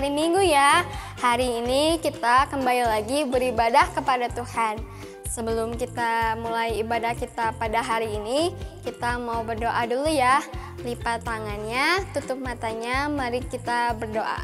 hari Minggu ya. Hari ini kita kembali lagi beribadah kepada Tuhan. Sebelum kita mulai ibadah kita pada hari ini, kita mau berdoa dulu ya. Lipat tangannya, tutup matanya, mari kita berdoa.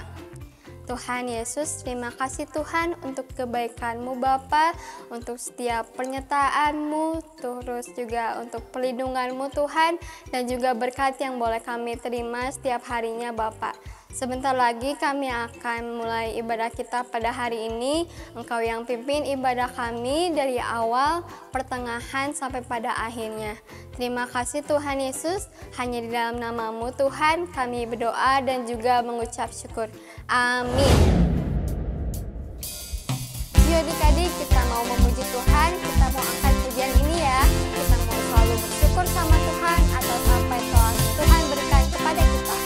Tuhan Yesus, terima kasih Tuhan untuk kebaikan-Mu Bapa, untuk setiap pernyataan-Mu, terus juga untuk perlindungan-Mu Tuhan, dan juga berkat yang boleh kami terima setiap harinya Bapa. Sebentar lagi kami akan mulai ibadah kita pada hari ini. Engkau yang pimpin ibadah kami dari awal, pertengahan, sampai pada akhirnya. Terima kasih Tuhan Yesus, hanya di dalam nama-Mu Tuhan kami berdoa dan juga mengucap syukur. Amin. Yuk adik-adik, kita mau memuji Tuhan, kita mau angkat pujian ini ya. Kita mau selalu bersyukur sama Tuhan atau sampai Tuhan berikan kepada kita.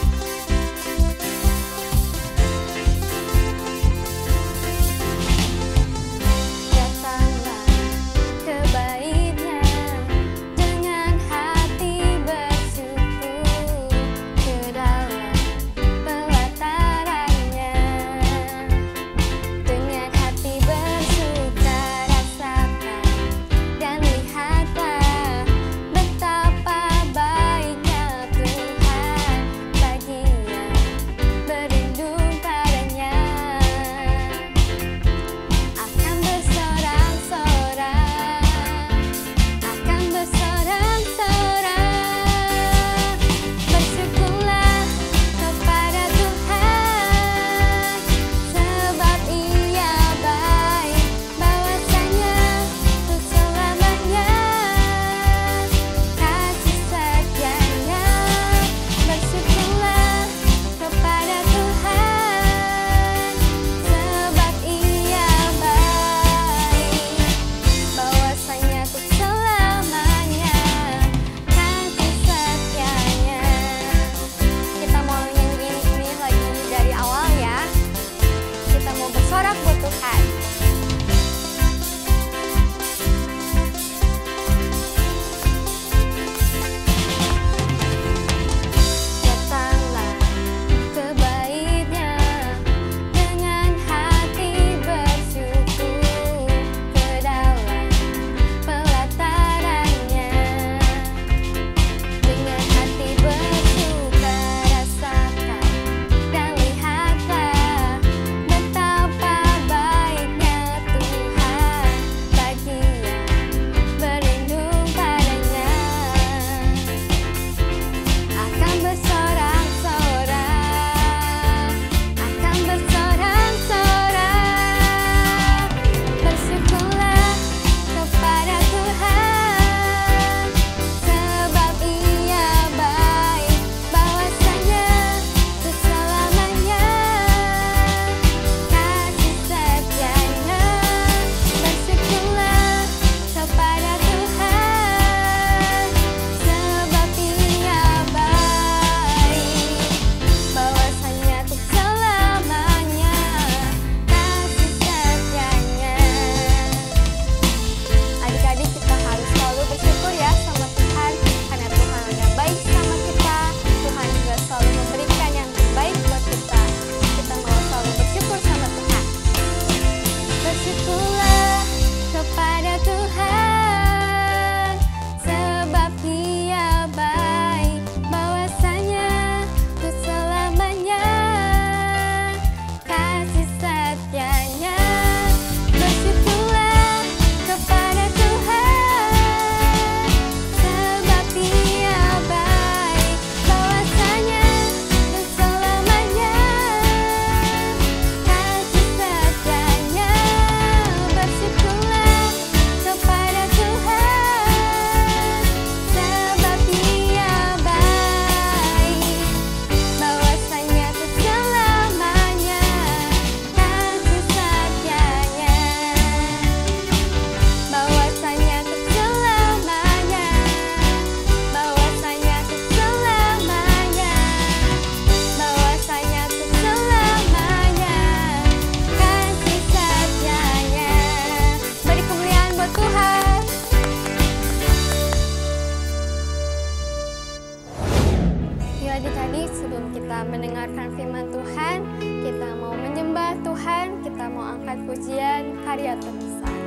pujian karya terbesar.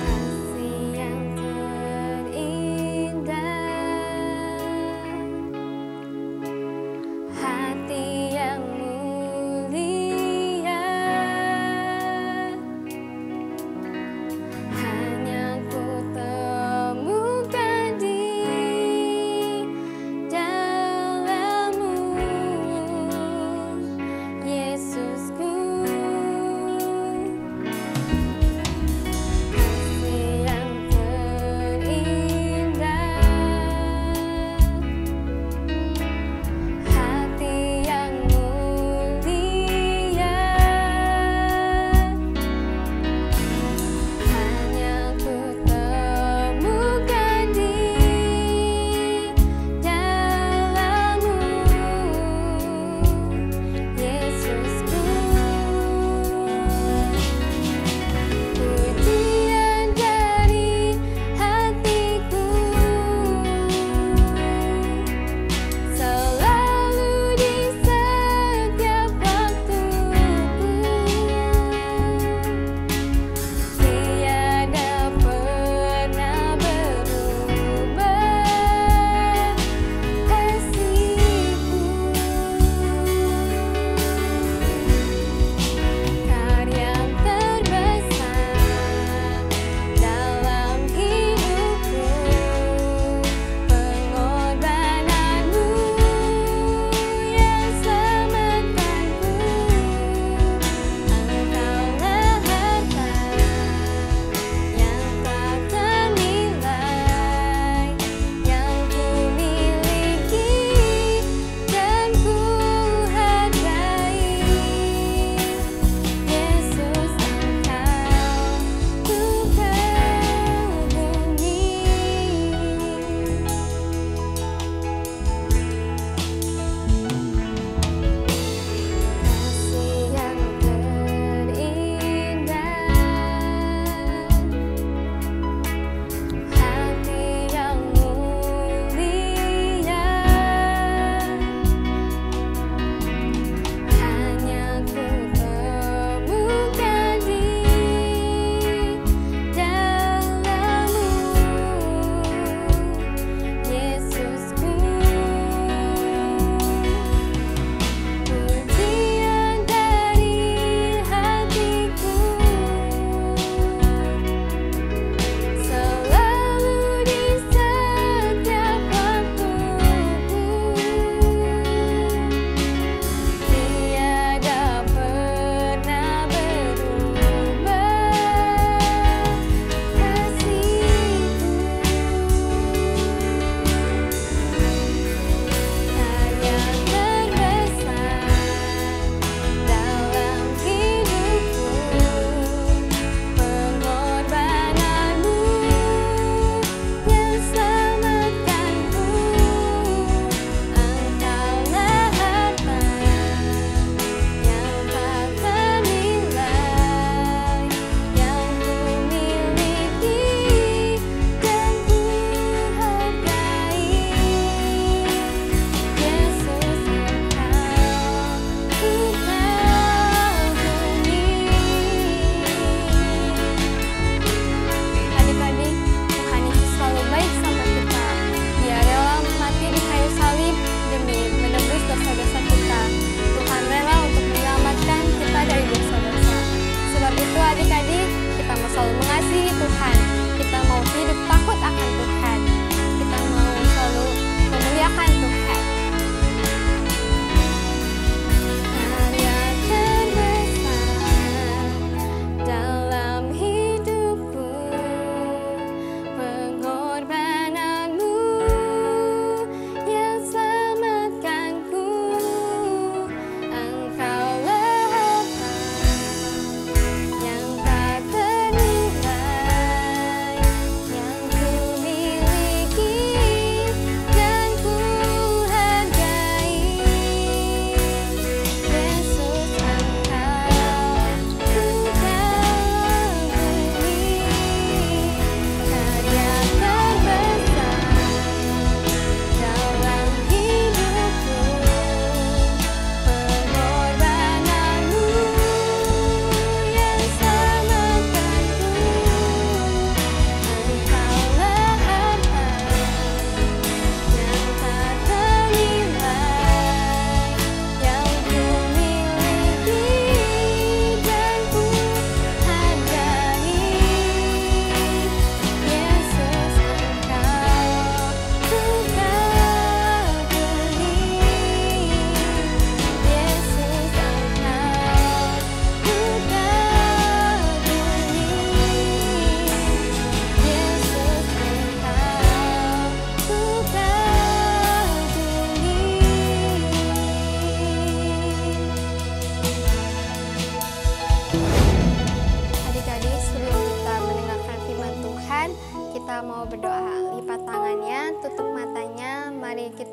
Kasih yang terindah, hati yang mulia, hanya ku temukan di dalam-Mu.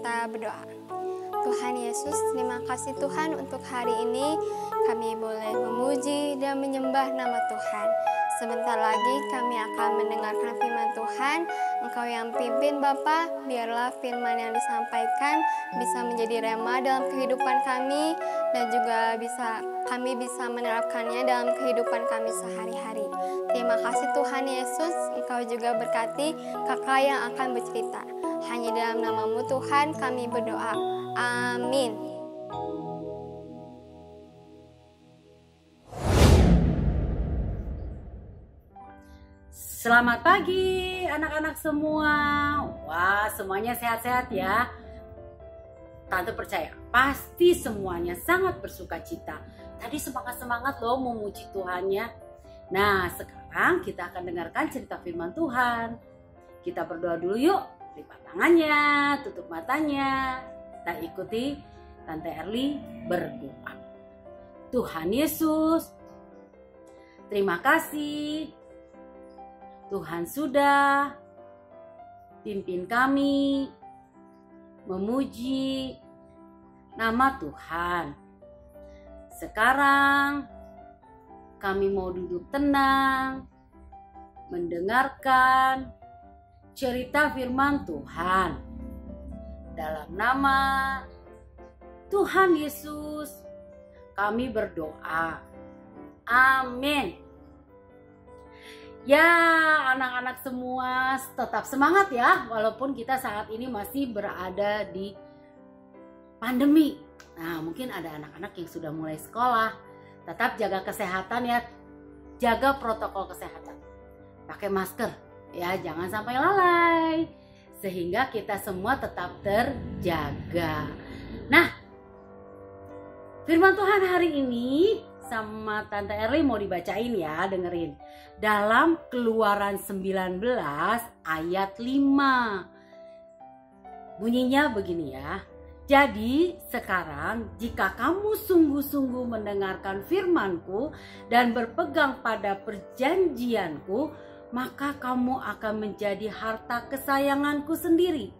kita berdoa. Tuhan Yesus, terima kasih Tuhan untuk hari ini kami boleh memuji dan menyembah nama Tuhan. Sebentar lagi kami akan mendengarkan firman Tuhan. Engkau yang pimpin Bapa, biarlah firman yang disampaikan bisa menjadi rema dalam kehidupan kami dan juga kami bisa menerapkannya dalam kehidupan kami sehari-hari. Terima kasih Tuhan Yesus, Engkau juga berkati kakak yang akan bercerita. Hanya dalam nama-Mu Tuhan kami berdoa. Amin. Selamat pagi anak-anak semua. Wah, semuanya sehat-sehat ya. Tante percaya pasti semuanya sangat bersuka cita. Tadi semangat-semangat loh memuji Tuhannya. Nah, sekarang kita akan dengarkan cerita firman Tuhan. Kita berdoa dulu yuk. Lipat tangannya, tutup matanya. Kita ikuti Tante Erli berdoa. Tuhan Yesus, terima kasih Tuhan sudah pimpin kami memuji nama Tuhan. Sekarang kami mau duduk tenang, mendengarkan cerita firman Tuhan. Dalam nama Tuhan Yesus, kami berdoa. Amin. Ya, anak-anak semua tetap semangat ya, walaupun kita saat ini masih berada di pandemi. Nah, mungkin ada anak-anak yang sudah mulai sekolah. Tetap jaga kesehatan ya, jaga protokol kesehatan. Pakai masker ya, jangan sampai lalai. Sehingga kita semua tetap terjaga. Nah, firman Tuhan hari ini sama Tante Erli mau dibacain ya, dengerin. Dalam Keluaran 19 ayat 5. Bunyinya begini ya. Jadi sekarang jika kamu sungguh-sungguh mendengarkan firman-Ku dan berpegang pada perjanjian-Ku, maka kamu akan menjadi harta kesayangan-Ku sendiri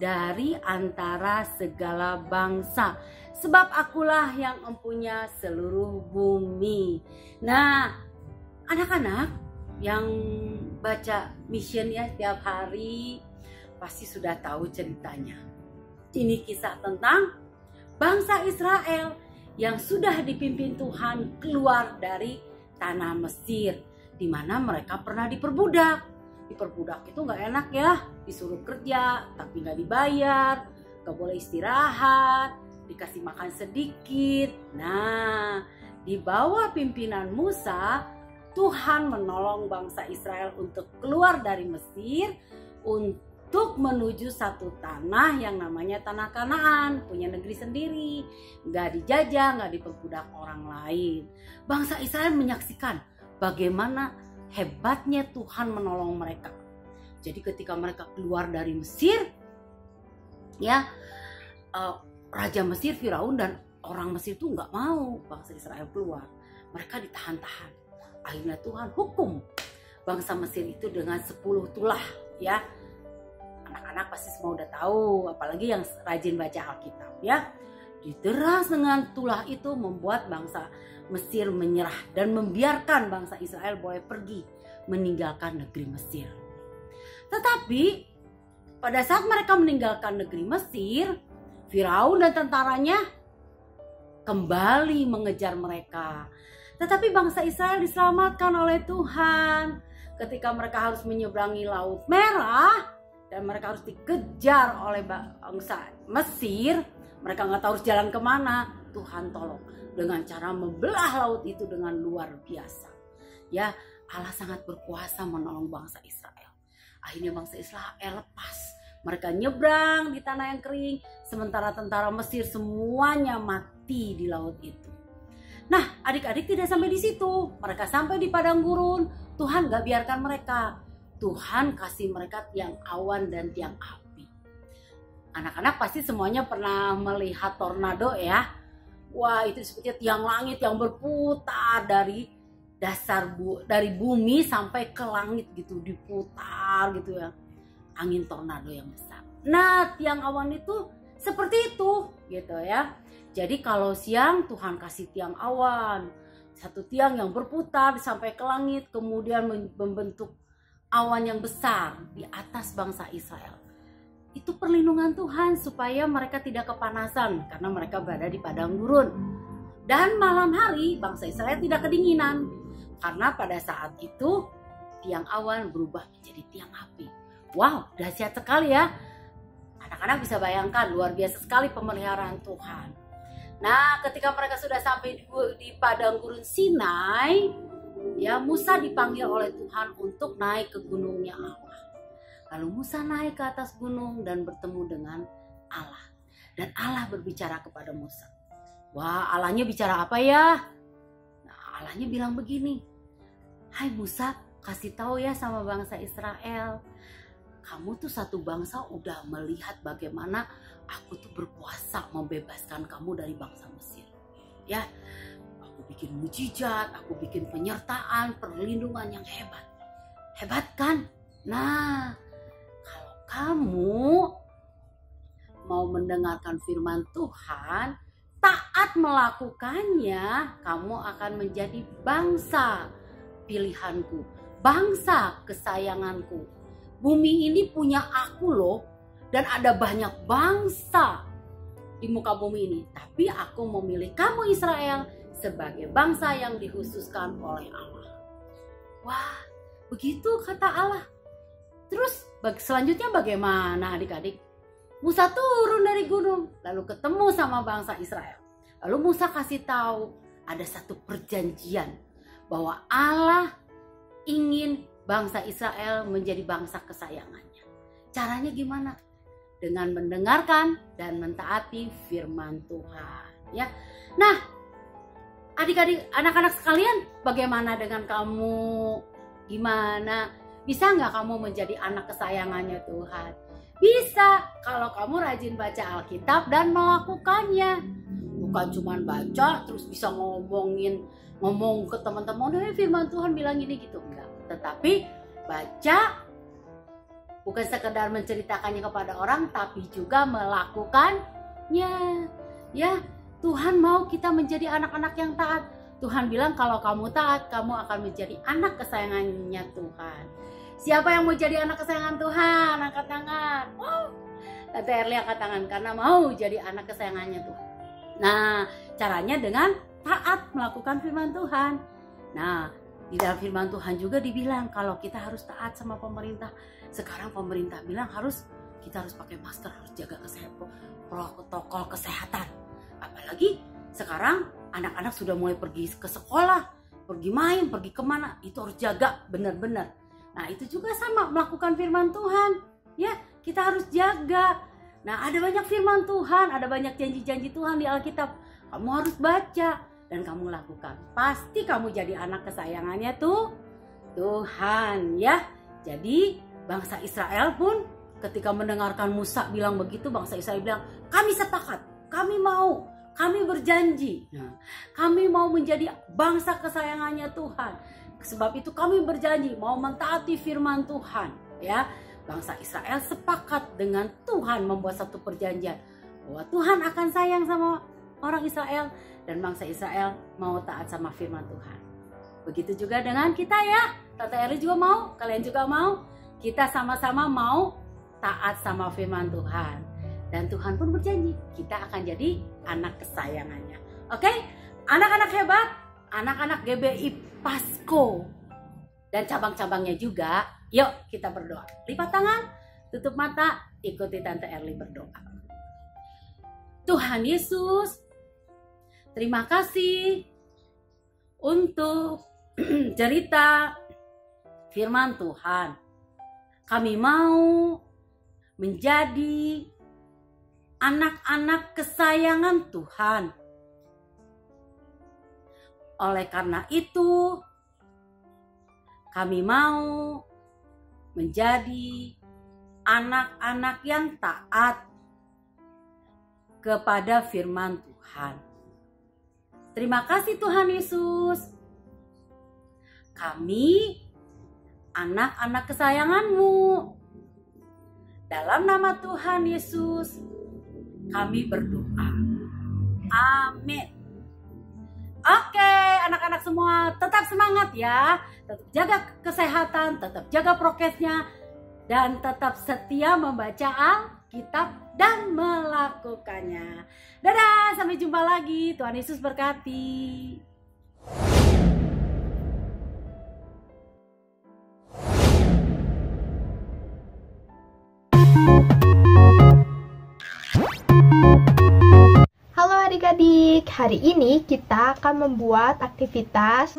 dari antara segala bangsa. Sebab akulah yang mempunyai seluruh bumi. Nah, anak-anak yang baca mission ya tiap hari pasti sudah tahu ceritanya. Ini kisah tentang bangsa Israel yang sudah dipimpin Tuhan keluar dari tanah Mesir, di mana mereka pernah diperbudak. Diperbudak itu nggak enak ya, disuruh kerja tapi nggak dibayar, nggak boleh istirahat, dikasih makan sedikit. Nah, di bawah pimpinan Musa, Tuhan menolong bangsa Israel untuk keluar dari Mesir untuk menuju satu tanah yang namanya tanah Kanaan, punya negeri sendiri, nggak dijajah, nggak diperbudak orang lain. Bangsa Israel menyaksikan bagaimana hebatnya Tuhan menolong mereka. Jadi ketika mereka keluar dari Mesir, ya Raja Mesir Firaun dan orang Mesir itu nggak mau bangsa Israel keluar. Mereka ditahan-tahan. Akhirnya Tuhan hukum bangsa Mesir itu dengan 10 tulah ya. Anak-anak pasti semua udah tahu, apalagi yang rajin baca Alkitab ya. Dideras dengan tulah itu membuat bangsa Mesir menyerah dan membiarkan bangsa Israel boleh pergi meninggalkan negeri Mesir. Tetapi pada saat mereka meninggalkan negeri Mesir, Firaun dan tentaranya kembali mengejar mereka. Tetapi bangsa Israel diselamatkan oleh Tuhan. Ketika mereka harus menyeberangi Laut Merah dan mereka harus dikejar oleh bangsa Mesir, mereka nggak tahu harus jalan kemana. Tuhan tolong dengan cara membelah laut itu dengan luar biasa. Ya, Allah sangat berkuasa menolong bangsa Israel. Akhirnya bangsa Israel lepas. Mereka nyebrang di tanah yang kering, sementara tentara Mesir semuanya mati di laut itu. Nah, adik-adik tidak sampai di situ. Mereka sampai di padang gurun. Tuhan gak biarkan mereka. Tuhan kasih mereka tiang awan dan tiang api. Anak-anak pasti semuanya pernah melihat tornado ya. Wah, itu seperti tiang langit yang berputar dari dari bumi sampai ke langit gitu, diputar gitu ya. Angin tornado yang besar. Nah, tiang awan itu Seperti itu gitu ya. Jadi kalau siang Tuhan kasih tiang awan, satu tiang yang berputar sampai ke langit, kemudian membentuk awan yang besar di atas bangsa Israel. Itu perlindungan Tuhan supaya mereka tidak kepanasan karena mereka berada di padang gurun. Dan malam hari bangsa Israel tidak kedinginan karena pada saat itu tiang awan berubah menjadi tiang api. Wow, dahsyat sekali ya. Anak-anak bisa bayangkan, luar biasa sekali pemeliharaan Tuhan. Nah, ketika mereka sudah sampai di padang gurun Sinai, ya Musa dipanggil oleh Tuhan untuk naik ke gunungnya Allah. Lalu Musa naik ke atas gunung dan bertemu dengan Allah. Dan Allah berbicara kepada Musa. Wah, Allahnya bicara apa ya? Nah, Allahnya bilang begini. Hai Musa, kasih tahu ya sama bangsa Israel. Kamu tuh satu bangsa udah melihat bagaimana aku tuh berkuasa membebaskan kamu dari bangsa Mesir. Ya, aku bikin mujizat, aku bikin penyertaan, perlindungan yang hebat. Hebat kan? Nah, kalau kamu mau mendengarkan firman Tuhan, taat melakukannya, kamu akan menjadi bangsa pilihanku, bangsa kesayanganku. Bumi ini punya aku loh, dan ada banyak bangsa di muka bumi ini. Tapi aku memilih kamu Israel sebagai bangsa yang dikhususkan oleh Allah. Wah, begitu kata Allah. Terus selanjutnya bagaimana adik-adik? Musa turun dari gunung, lalu ketemu sama bangsa Israel. Lalu Musa kasih tahu ada satu perjanjian bahwa Allah ingin bangsa Israel menjadi bangsa kesayangannya. Caranya gimana? Dengan mendengarkan dan mentaati firman Tuhan. Ya, nah, adik-adik, anak-anak sekalian, bagaimana dengan kamu? Gimana? Bisa nggak kamu menjadi anak kesayangannya Tuhan? Bisa, kalau kamu rajin baca Alkitab dan melakukannya. Bukan cuma baca terus bisa ngomong ke teman-teman, firman Tuhan bilang gini gitu, enggak. Tetapi baca bukan sekedar menceritakannya kepada orang, tapi juga melakukannya. Ya, Tuhan mau kita menjadi anak-anak yang taat. Tuhan bilang kalau kamu taat, kamu akan menjadi anak kesayangannya Tuhan. Siapa yang mau jadi anak kesayangan Tuhan? Angkat tangan. Oh, Tante Erli angkat tangan karena mau jadi anak kesayangannya Tuhan. Nah, caranya dengan taat melakukan firman Tuhan. Nah, di dalam firman Tuhan juga dibilang kalau kita harus taat sama pemerintah. Sekarang pemerintah bilang kita harus pakai masker, harus jaga kesehatan, protokol kesehatan. Apalagi sekarang anak-anak sudah mulai pergi ke sekolah, pergi main, pergi kemana, itu harus jaga benar-benar. Nah, itu juga sama melakukan firman Tuhan. Ya, kita harus jaga. Nah, ada banyak firman Tuhan, ada banyak janji-janji Tuhan di Alkitab. Kamu harus baca dan kamu lakukan. Pasti kamu jadi anak kesayangannya tuh Tuhan, ya. Jadi bangsa Israel pun ketika mendengarkan Musa bilang begitu, bangsa Israel bilang, kami sepakat, kami mau, kami berjanji. Nah, kami mau menjadi bangsa kesayangannya Tuhan. Sebab itu kami berjanji mau mentaati firman Tuhan, ya. Bangsa Israel sepakat dengan Tuhan membuat satu perjanjian bahwa Tuhan akan sayang sama orang Israel dan bangsa Israel mau taat sama firman Tuhan. Begitu juga dengan kita ya. Tante Erli juga mau, kalian juga mau. Kita sama-sama mau taat sama firman Tuhan. Dan Tuhan pun berjanji kita akan jadi anak kesayangannya. Oke? Anak-anak hebat, anak-anak GBI Pasko dan cabang-cabangnya juga. Yuk kita berdoa. Lipat tangan, tutup mata, ikuti Tante Erli berdoa. Tuhan Yesus, terima kasih untuk cerita firman Tuhan. Kami mau menjadi anak-anak kesayangan Tuhan. Oleh karena itu, kami mau menjadi anak-anak yang taat kepada firman Tuhan. Terima kasih Tuhan Yesus. Kami anak-anak kesayangan-Mu. Dalam nama Tuhan Yesus, kami berdoa. Amin. Oke, anak-anak semua tetap semangat ya. Tetap jaga kesehatan, tetap jaga prokesnya, dan tetap setia membaca Alkitab dan melakukannya. Dadah, sampai jumpa lagi. Tuhan Yesus berkati. Halo adik-adik, hari ini kita akan membuat aktivitas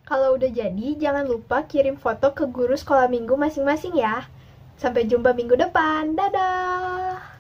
Kalau udah jadi, jangan lupa kirim foto ke guru sekolah minggu masing-masing ya. Sampai jumpa minggu depan. Dadah!